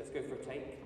let's go for a take.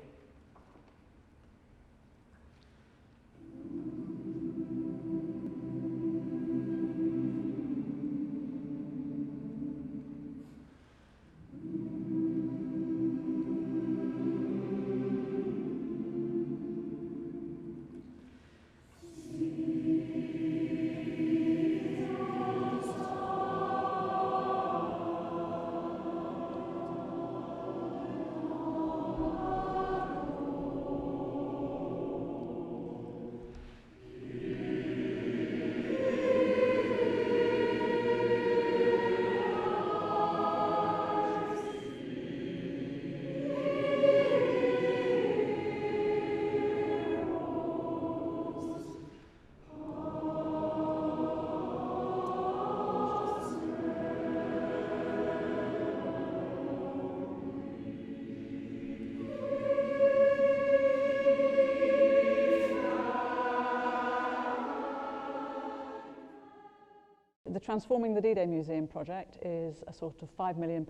The Transforming the D-Day Museum project is a sort of £5 million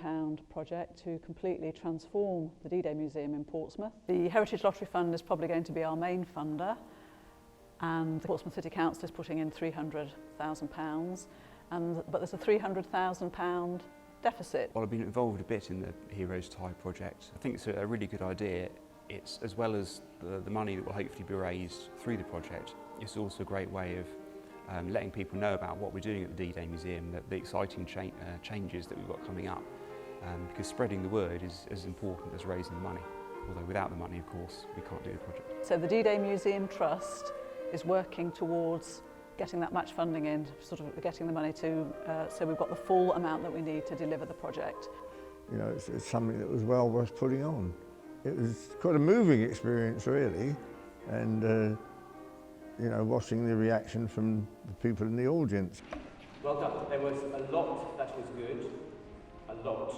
project to completely transform the D-Day Museum in Portsmouth. The Heritage Lottery Fund is probably going to be our main funder, and the Portsmouth City Council is putting in £300,000, but there's a £300,000 deficit. Well, I've been involved a bit in the Heroes Tie project. I think it's a really good idea. It's, as well as the money that will hopefully be raised through the project, it's also a great way of letting people know about what we're doing at the D-Day Museum, the exciting changes that we've got coming up, because spreading the word is as important as raising the money, although without the money, of course, we can't do the project. So the D-Day Museum Trust is working towards getting that match funding in, sort of getting the money to, so we've got the full amount that we need to deliver the project. You know, it's something that was well worth putting on. It was quite a moving experience, really, and you know, watching the reaction from the people in the audience. Well done. There was a lot that was good, a lot,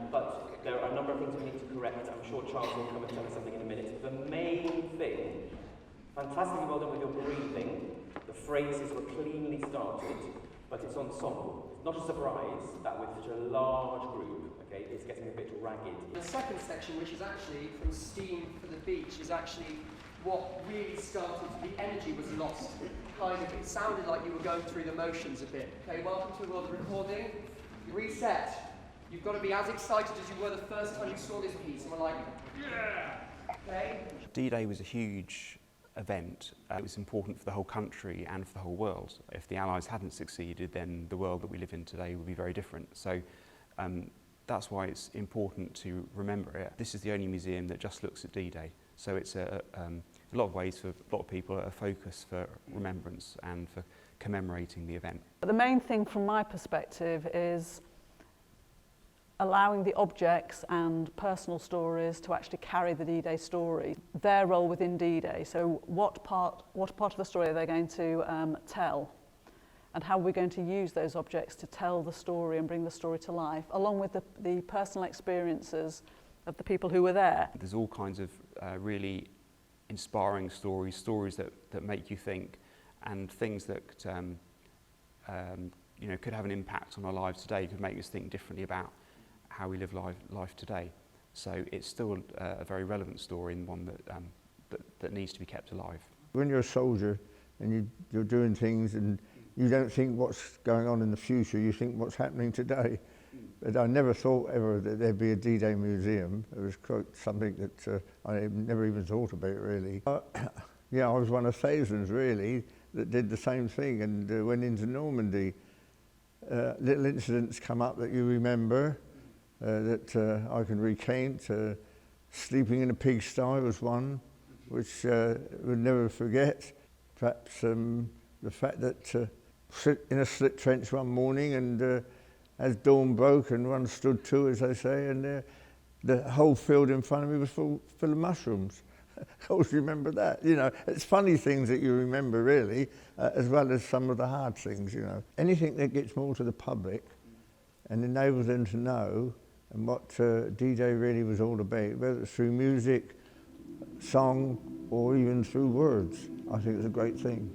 but there are a number of things we need to correct. I'm sure Charles will come and tell us something in a minute. The main thing, fantastically well done with your breathing. The phrases were cleanly started, but it's ensemble. It's not a surprise that with such a large group, okay, it's getting a bit ragged. The second section, which is actually from Steam for the Beach, is actually what really started, the energy was lost. Kind of, it sounded like you were going through the motions a bit. Okay, welcome to a world of recording. Reset. You've got to be as excited as you were the first time you saw this piece, and we're like, yeah! Okay? D-Day was a huge event. It was important for the whole country and for the whole world. If the Allies hadn't succeeded, then the world that we live in today would be very different. So that's why it's important to remember it. This is the only museum that just looks at D-Day. So it's a lot of ways for a lot of people a focus for remembrance and for commemorating the event. The main thing from my perspective is allowing the objects and personal stories to actually carry the D-Day story, their role within D-Day. So what part of the story are they going to tell, and how are we going to use those objects to tell the story and bring the story to life, along with the personal experiences of the people who were there. There's all kinds of really inspiring stories that make you think, and things that you know, could have an impact on our lives today, could make us think differently about how we live life today. So it's still a very relevant story, and one that needs to be kept alive. When you're a soldier and you're doing things and you don't think what's going on in the future, you think what's happening today. But I never thought ever that there'd be a D-Day museum. It was quite something that I never even thought about, really. Yeah, I was one of thousands, really, that did the same thing and went into Normandy. Little incidents come up that you remember, that I can recount. Sleeping in a pigsty was one, which we'll never forget. Perhaps the fact that sit in a slit trench one morning and as dawn broke and one stood to, as they say, and the whole field in front of me was full of mushrooms. I always remember that, you know. It's funny things that you remember, really, as well as some of the hard things, you know. Anything that gets more to the public and enables them to know and what D-Day really was all about, whether it's through music, song, or even through words, I think it's a great thing.